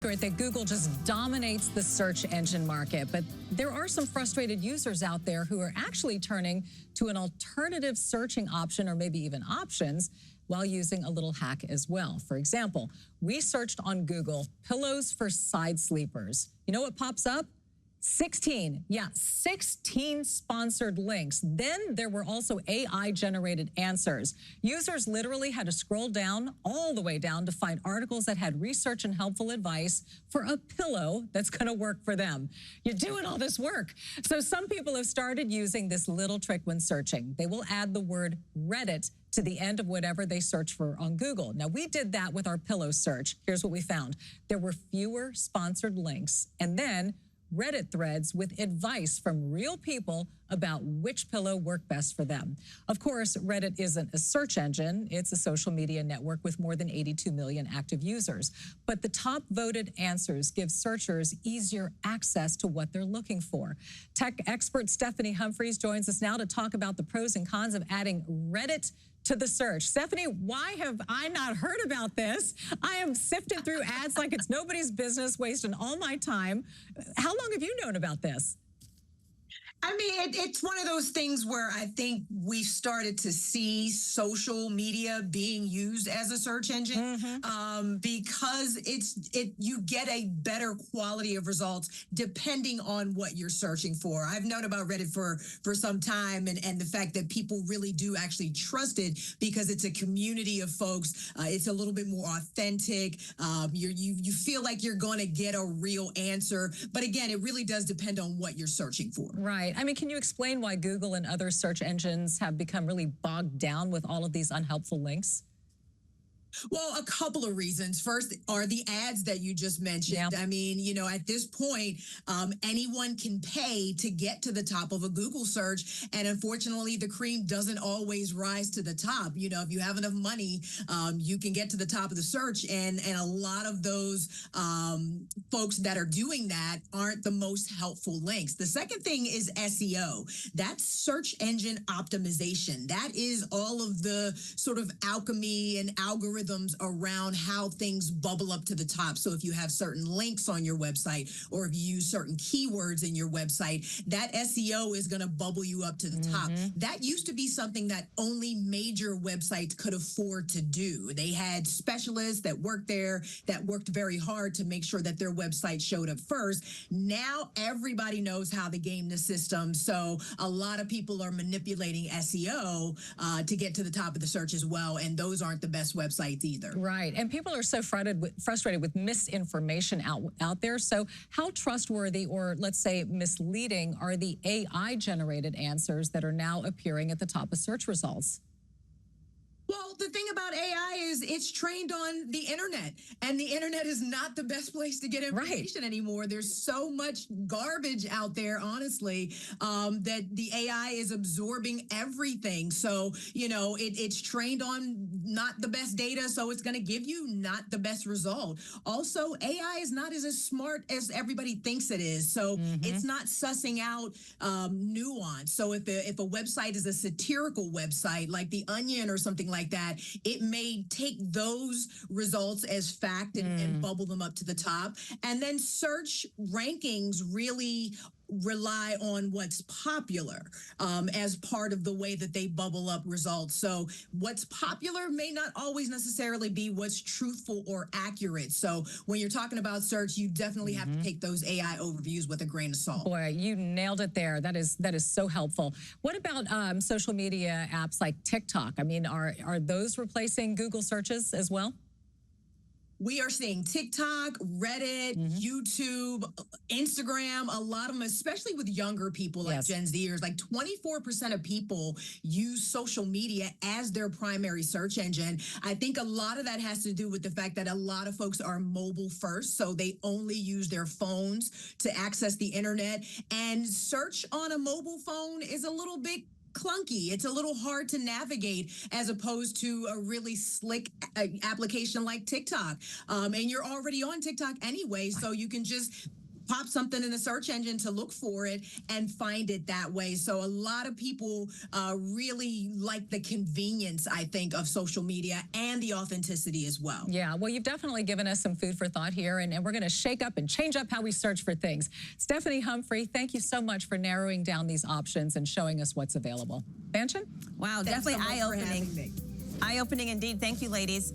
That Google just dominates the search engine market, but there are some frustrated users out there who are actually turning to an alternative searching option, or maybe even options, while using a little hack as well. For example, we searched on Google pillows for side sleepers. You know what pops up? 16 sponsored links. Then there were also AI-generated answers. Users literally had to scroll down, all the way down, to find articles that had research and helpful advice for a pillow that's going to work for them. You're doing all this work. So some people have started using this little trick when searching. They will add the word Reddit to the end of whatever they search for on Google. Now, we did that with our pillow search. Here's what we found. There were fewer sponsored links, and then Reddit threads with advice from real people about which pillow worked best for them. Of course, Reddit isn't a search engine. It's a social media network with more than 82 million active users. But the top voted answers give searchers easier access to what they're looking for. Tech expert Stephanie Humphreys joins us now to talk about the pros and cons of adding Reddit to the search. Stephanie, why have I not heard about this? I am sifting through ads like it's nobody's business, wasting all my time. How long have you known about this? I mean, it's one of those things where I think we started to see social media being used as a search engine because you get a better quality of results depending on what you're searching for. I've known about Reddit for some time, and the fact that people really do actually trust it because it's a community of folks. It's a little bit more authentic. You feel like you're going to get a real answer. But again, it really does depend on what you're searching for. Right. I mean, can you explain why Google and other search engines have become really bogged down with all of these unhelpful links? Well, a couple of reasons. First are the ads that you just mentioned. Yeah. I mean, at this point, anyone can pay to get to the top of a Google search. And unfortunately, the cream doesn't always rise to the top. If you have enough money, you can get to the top of the search. And a lot of those folks that are doing that aren't the most helpful links. The second thing is SEO. That's search engine optimization. That is all of the sort of alchemy and algorithms around how things bubble up to the top. So if you have certain links on your website, or if you use certain keywords in your website, that SEO is going to bubble you up to the top. That used to be something that only major websites could afford to do. They had specialists that worked there, that worked very hard to make sure that their website showed up first. Now everybody knows how to game the system. So a lot of people are manipulating SEO to get to the top of the search as well. And those aren't the best websites either. Right. And people are so frustrated with misinformation out there. So how trustworthy, or let's say misleading, are the AI-generated answers that are now appearing at the top of search results? Well, the thing about AI is it's trained on the internet, and the internet is not the best place to get information anymore. There's so much garbage out there, honestly, that the AI is absorbing everything. So, it's trained on not the best data, so it's going to give you not the best result. Also, AI is not as smart as everybody thinks it is. So it's not sussing out nuance. So if a website is a satirical website like The Onion or something like that, it may take those results as fact and bubble them up to the top. And then search rankings really rely on what's popular as part of the way that they bubble up results. So what's popular may not always necessarily be what's truthful or accurate. So when you're talking about search, you definitely have to take those AI overviews with a grain of salt. Boy, you nailed it there. That is so helpful. What about social media apps like TikTok? I mean, are those replacing Google searches as well? We are seeing TikTok, Reddit, YouTube, Instagram, a lot of them, especially with younger people like Gen Zers, like 24% of people use social media as their primary search engine. I think a lot of that has to do with the fact that a lot of folks are mobile first, so they only use their phones to access the internet. And search on a mobile phone is a little bit clunky. It's a little hard to navigate as opposed to a really slick application like TikTok. And you're already on TikTok anyway, so you can just pop something in the search engine to look for it and find it that way. So a lot of people really like the convenience, I think, of social media and the authenticity as well. Yeah, well, you've definitely given us some food for thought here, and we're going to shake up and change up how we search for things. Stephanie Humphrey, thank you so much for narrowing down these options and showing us what's available. Fanchon? Wow, Thanks definitely so much for having me. eye-opening. Eye-opening indeed. Thank you, ladies.